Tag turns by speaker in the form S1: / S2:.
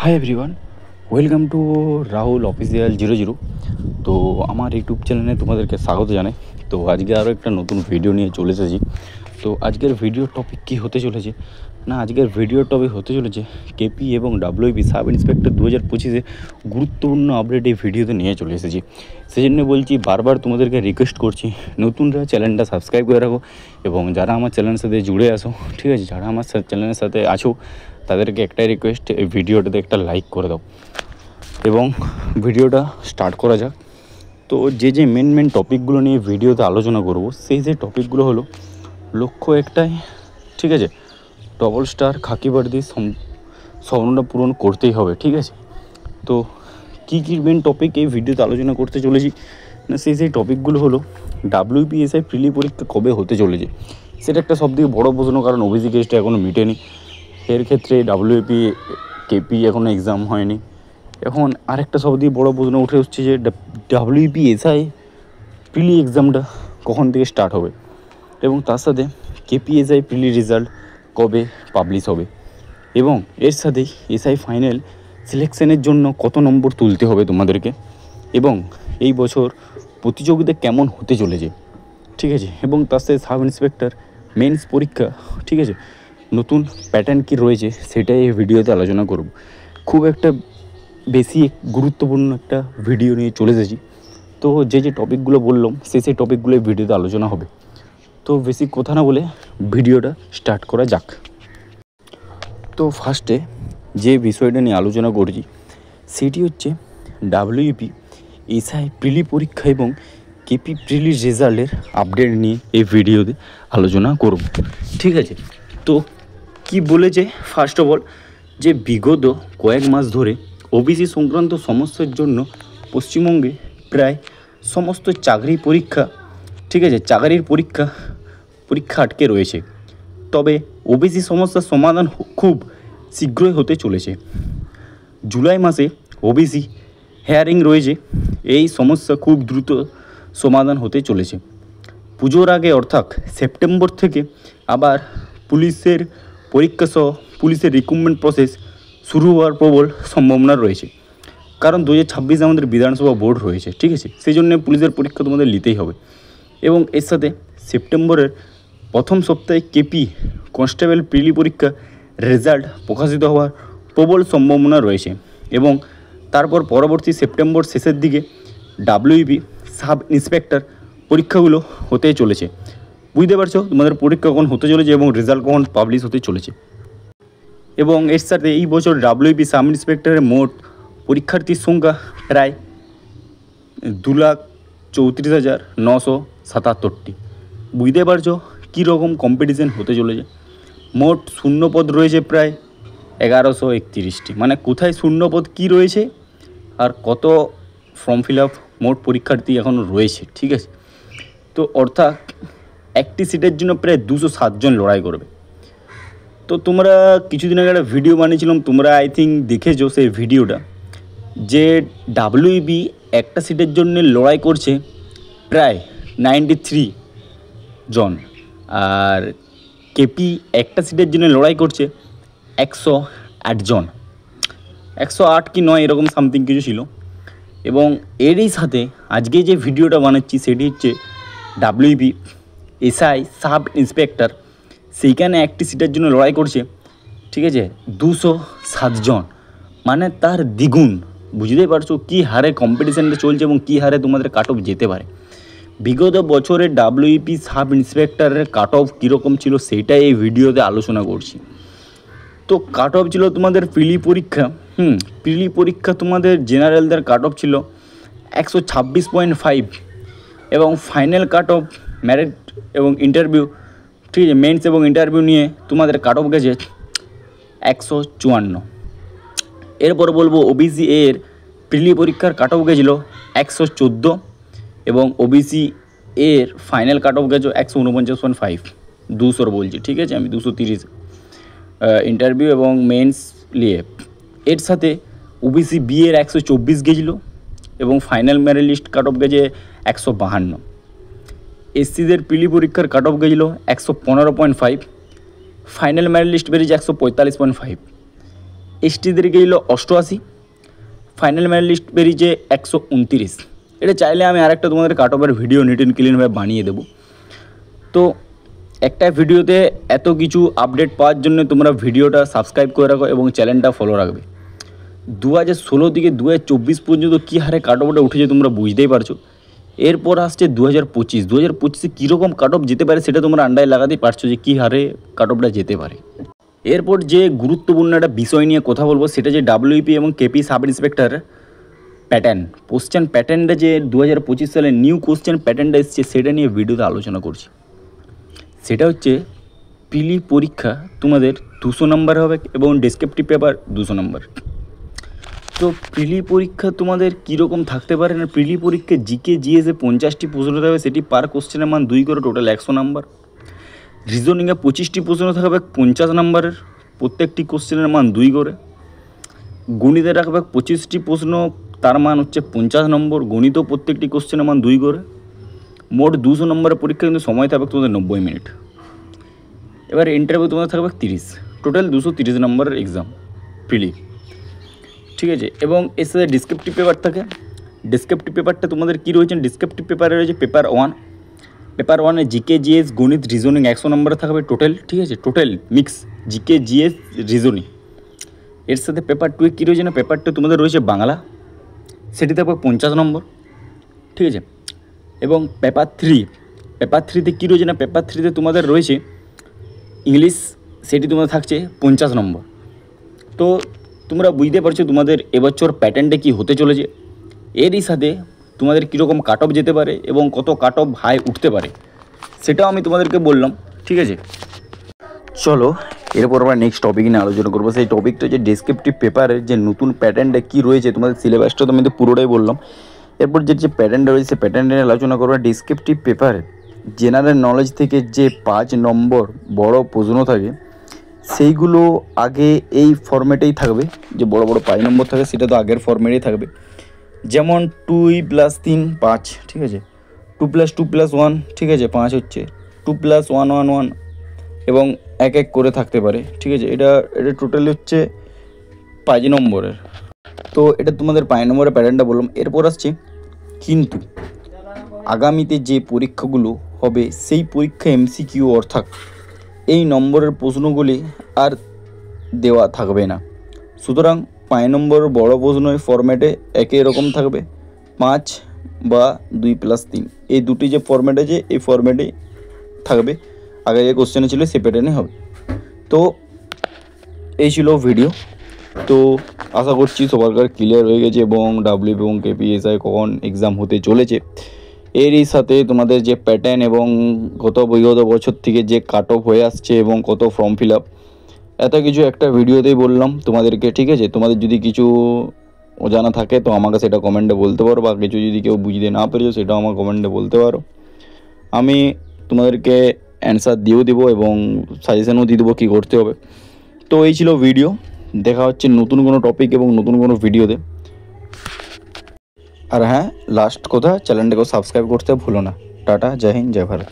S1: Hi everyone, welcome to Rahul official 00। তো আমার YouTube চ্যানেলে তোমাদেরকে স্বাগত জানাই। তো আজকে আরও একটা নতুন ভিডিও নিয়ে চলে এসেছি। তো আজকের ভিডিওর টপিক কী হতে চলেছে না, আজকের ভিডিওর টপিক হতে চলেছে কেপি এবং ডাব্লিউবি সাব ইন্সপেক্টর 2025-এ গুরুত্বপূর্ণ আপডেট এই ভিডিওতে নিয়ে চলে এসেছি। সেই জন্য বলছি, বারবার তোমাদেরকে রিকোয়েস্ট করছি, নতুনরা চ্যানেলটা সাবস্ক্রাইব করে রাখো এবং যারা আমার চ্যানেলের সাথে জুড়ে আসো, ঠিক আছে, যারা আমার চ্যানেলের সাথে আছো তাদেরকে একটাই রিকোয়েস্ট, এই ভিডিওটাতে একটা লাইক করে দাও এবং ভিডিওটা স্টার্ট করা যাক। তো যে মেন টপিকগুলো নিয়ে ভিডিওতে আলোচনা করব, সেই যে টপিকগুলো হলো লক্ষ্য একটাই, ঠিক আছে, ডবল স্টার খাকি বর্দি স্বপ্নটা পূরণ করতেই হবে, ঠিক আছে। তো কী মেন টপিক এই ভিডিওতে আলোচনা করতে চলেছি না, সেই টপিকগুলো হলো ডাব্লিউবিএসআই প্রিলি পরীক্ষা কবে হতে চলেছে, সেটা একটা সবথেকে বড় প্রশ্ন, কারণ ওবিসি কেসটা এখনও মিটেনি। এর ক্ষেত্রে ডাব্লিউপি কেপি এখনও এক্সাম হয়নি। এখন আরেকটা সবথেকে বড় প্রশ্ন উঠে আসছে যে ডাব্লিউপিএসআই প্রিলি এক্সামটা কখন থেকে স্টার্ট হবে এবং তার সাথে কেপিএসআই প্রিলি রেজাল্ট কবে পাবলিশ হবে এবং এর সাথে এসআই ফাইনাল সিলেকশনের জন্য কত নম্বর তুলতে হবে তোমাদেরকে এবং এই বছর প্রতিযোগিতা কেমন হতে চলেছে, ঠিক আছে, এবং তার সাথে সাব ইন্সপেক্টর মেন্স পরীক্ষা, ঠিক আছে, নতুন প্যাটার্ন কী রয়েছে সেটাই এই ভিডিওতে আলোচনা করব। খুব একটা বেশি গুরুত্বপূর্ণ একটা ভিডিও নিয়ে চলে এসেছি। তো যে টপিকগুলো বললাম সেই টপিকগুলো এই ভিডিওতে আলোচনা হবে। তো বেশি কথা না বলে ভিডিওটা স্টার্ট করা যাক। তো ফার্স্টে যে বিষয়টা নিয়ে আলোচনা করছি সেটি হচ্ছে ডাব্লিউপি এসআই প্রিলি পরীক্ষা এবং কেপি প্রিলি রেজাল্টের আপডেট নিয়ে এই ভিডিওতে আলোচনা করব, ঠিক আছে। তো কি বলেছে, ফার্স্ট অফ অল, যে বিগত কয়েক মাস ধরে ওবিসি সংক্রান্ত সমস্যার জন্য পশ্চিমবঙ্গে প্রায় সমস্ত চাকরি পরীক্ষা, ঠিক আছে, চাকরির পরীক্ষা আটকে রয়েছে। তবে ওবিসি সমস্যার সমাধান খুব শীঘ্রই হতে চলেছে। জুলাই মাসে ওবিসি হেয়ারিং রয়েছে, এই সমস্যা খুব দ্রুত সমাধান হতে চলেছে। পুজোর আগে অর্থাৎ সেপ্টেম্বর থেকে আবার পুলিশের পরীক্ষা সহ পুলিশের রিক্রুটমেন্ট প্রসেস শুরু হওয়ার প্রবল সম্ভাবনা রয়েছে, কারণ 2026 আমাদের বিধানসভা ভোট রয়েছে, ঠিক আছে, সেই জন্য পুলিশের পরীক্ষা তোমাদের নিতেই হবে। এবং এর সাথে সেপ্টেম্বরের প্রথম সপ্তাহে কেপি কনস্টেবল প্রিলি পরীক্ষা রেজাল্ট প্রকাশিত হওয়ার প্রবল সম্ভাবনা রয়েছে এবং তারপর পরবর্তী সেপ্টেম্বর শেষের দিকে ডাব্লিউবি সাব ইন্সপেক্টর পরীক্ষাগুলো হতে চলেছে। বুঝতে পারছো তোমাদের পরীক্ষা কখন হতে চলেছে এবং রেজাল্ট কখন পাবলিশ হতে চলেছে। এবং এর সাথে এই বছর ডাব্লিউবি সাব ইন্সপেক্টরের মোট পরীক্ষার্থীর সংখ্যা প্রায় 2,34,977টি। বুঝতে পারছো কীরকম কম্পিটিশান হতে চলেছে। মোট শূন্যপদ রয়েছে প্রায় 1131টি, মানে কোথায় শূন্যপদ কী রয়েছে আর কত ফর্ম ফিল আপ মোট পরীক্ষার্থী এখনও রয়েছে, ঠিক আছে। তো অর্থাৎ একটি সিটের জন্য প্রায় 207 জন লড়াই করবে। তো তোমরা কিছুদিন আগে একটা ভিডিও বানিয়েছিলাম, তোমরা আই থিঙ্ক দেখেছো সেই ভিডিওটা, যে ডাব্লিউবি একটা সিটের জন্য লড়াই করছে প্রায় 93 জন আর কেপি একটা সিটের জন্য লড়াই করছে 108 জন, 108 কি 9 এরকম সামথিং কিছু ছিল। এবং এরই সাথে আজকে যে ভিডিওটা বানাচ্ছি সেটি হচ্ছে ডাব্লিউবি এসআই সাব ইন্সপেক্টর, সেইখানে একটি সিটের জন্য লড়াই করছে, ঠিক আছে, 207 জন, মানে তার দ্বিগুণ। বুঝতেই পারছো কী হারে কম্পিটিশানটা চলছে এবং কী হারে তোমাদের কাট অফ যেতে পারে। বিগত বছরে ডাব্লিউপি সাব ইন্সপেক্টরের কাট অফ কীরকম ছিল সেইটাই এই ভিডিওতে আলোচনা করছি। তো কাট অফ ছিল তোমাদের প্রিলি পরীক্ষা, প্রিলি পরীক্ষা তোমাদের জেনারেলদের কাট অফ ছিল 126.5 এবং ফাইনাল কাট অফ ম্যারিট এবং ইন্টারভিউ, ঠিক আছে, মেন্স এবং ইন্টারভিউ নিয়ে তোমাদের কাট অফ গেছে 154। এরপর বলবো ওবিসি এর প্রিলি পরীক্ষার কাট অফ গেছিলো 114 এবং ওবিসি এর ফাইনাল কাট অফ গেছে 149.5, 200 বলছি, ঠিক আছে, আমি 230 ইন্টারভিউ এবং মেন্স নিয়ে। এর সাথে ওবিসি বি এর 124 গেছিলো এবং final merit list cut off গেছে 152। এসসিদের প্রিলি পরীক্ষার কাট অফ গেছিলো 115.5, ফাইনাল মেরিট লিস্ট বেরিয়েছে 145.5। এসটিদের গেল 88, ফাইনাল মেরিট লিস্ট বেরিয়েছে 129। এটা চাইলে আমি আরেকটা তোমাদের কাট অফের ভিডিও নিট অ্যান্ড ক্লিনভাবে বানিয়ে দেবো। তো একটা ভিডিওতে এত কিছু আপডেট পাওয়ার জন্য তোমরা ভিডিওটা সাবস্ক্রাইব করে রাখো এবং চ্যানেলটা ফলো রাখবে। 2016 থেকে 2024 পর্যন্ত কী হারে কাট অফটা উঠেছে তোমরা বুঝতেই পারছো। এরপর আসছে 2025 কীরকম কাট অফ যেতে পারে সেটা তোমরা আন্দাজ লাগাতেই পারছো যে কী হারে কাট অফটা যেতে পারে। এরপর যে গুরুত্বপূর্ণ একটা বিষয় নিয়ে কথা বলবো সেটা যে ডাব্লিউপি এবং KP sub inspector pattern, question প্যাটার্নটা যে 2025 সালে নিউ কোশ্চেন প্যাটার্নটা এসছে সেটা নিয়ে ভিডিওতে আলোচনা করছি। সেটা হচ্ছে প্রিলি পরীক্ষা তোমাদের 200 নম্বর হবে এবং ডেসক্রিপটিভ পেপার 200 নম্বর। তো প্রিলি পরীক্ষা তোমাদের কীরকম থাকতে পারে না, প্রিলি পরীক্ষা জিকে জিএসে 50টি প্রশ্ন থাকবে, সেটি পার কোশ্চেনের মান 2 করে, টোটাল 100 নম্বর। রিজনিংয়ে 25টি প্রশ্ন থাকবে 50 নম্বরের, প্রত্যেকটি কোশ্চেনের মান 2 করে। গণিতে রাখবে 25টি প্রশ্ন, তার মান হচ্ছে 50 নম্বর, গণিত প্রত্যেকটি কোশ্চেনের মান 2 করে। মোট 200 নম্বরের পরীক্ষা, কিন্তু সময় থাকবে তোমাদের 90 মিনিট। এবার ইন্টারভিউ তোমাদের থাকবে 30, টোটাল 230 নম্বরের এক্সাম প্রিলি, ঠিক আছে। এবং এর সাথে ডিসক্রিপটিভ পেপার থাকে। ডিসক্রিপটিভ পেপারটা তোমাদের কী রয়েছে, ডিসক্রিপটিভ পেপারে রয়েছে পেপার 1। পেপার 1-এ জিকে জিএস গণিত রিজনিং 100 নম্বরে থাকবে টোটাল, ঠিক আছে, total mix GK GS reasoning. এর সাথে পেপার 2-এ কী রয়েছে না, পেপার 2 তোমাদের রয়েছে বাংলা, সেটি থাকবে 50 নম্বর, ঠিক আছে। এবং পেপার 3-তে কী রয়েছে না, পেপার 3-তে তোমাদের রয়েছে ইংলিশ, সেটি তোমাদের থাকছে 50 নম্বর। তো তোমরা বুঝতে পারছো তোমাদের এবছর প্যাটার্নটা কী হতে চলেছে। এরই সাথে তোমাদের কীরকম কাট অফ যেতে পারে এবং কত কাট অফ হাই উঠতে পারে সেটাও আমি তোমাদেরকে বললাম, ঠিক আছে। চলো এরপর আমরা নেক্সট টপিক নিয়ে আলোচনা করবো। সেই টপিকটা যে ডেসক্রিপটিভ পেপারের যে নতুন প্যাটার্নটা কী রয়েছে, তোমাদের সিলেবাসটা তো আমি তো পুরোটাই বললাম। এরপর যে প্যাটার্নটা রয়েছে সেই প্যাটার্নটা নিয়ে আলোচনা করবো। ডেসক্রিপটিভ পেপারে জেনারেল নলেজ থেকে যে 5 নম্বর বড় প্রশ্ন থাকে সেইগুলো আগে এই ফরম্যাটেই থাকবে, যে বড় বড় 5 নম্বর থাকে সেটা তো আগের ফরম্যাটেই থাকবে। যেমন 2+3 5, ঠিক আছে, 2+2+1, ঠিক আছে, 5 হচ্ছে 2+1 এবং এক এক করে থাকতে পারে, ঠিক আছে। এটা টোটালি হচ্ছে 5 নম্বরের। তো এটা তোমাদের 5 নম্বরের প্যাটার্নটা বললাম। এরপর আসছে কিন্তু আগামীতে যে পরীক্ষাগুলো হবে সেই পরীক্ষা এমসিকিউ, অর্থাৎ এই নম্বরের প্রশ্নগুলি আর দেওয়া থাকবে না। সুতরাং 5 নম্বরের বড় প্রশ্ন এই ফরম্যাটে একই রকম থাকবে, 5 বা 2+3, এই দুটি যে ফরম্যাট আছে এই ফরম্যাটেই থাকবে। আগে যে কোশ্চেনে ছিল সে প্যাটার্নে হবে। তো এই ছিল ভিডিও। তো আশা করছি সবার ক্লিয়ার হয়ে গেছে এবং ডাব্লিউপি এবং কেপিএসআই কখন এক্সাম হতে চলেছে। এরই সাথে তোমাদের যে প্যাটার্ন এবং গত বিগত বছর থেকে যে কাট অফ হয়ে আসছে এবং কত ফর্ম ফিল আপ, এত কিছু একটা ভিডিওতেই বললাম তোমাদেরকে, ঠিক আছে। তোমাদের যদি কিছু অজানা থাকে তো আমাকে সেটা কমেন্টে বলতে পারো, বা কিছু যদি কেউ বুঝতে না পেরেছো সেটাও আমার কমেন্টে বলতে পারো। আমি তোমাদেরকে অ্যান্সার দিয়েও দেবো এবং সাজেশনও দিয়ে দেবো কী করতে হবে। তো এই ছিল ভিডিও, দেখা হচ্ছে নতুন কোনো টপিক এবং নতুন কোনো ভিডিওতে। আর হ্যাঁ, লাস্ট কথা, চ্যানেলটাকেও সাবস্ক্রাইব করতে ভুলো না। টাটা, জয় হিন্দ, জয় ভারত।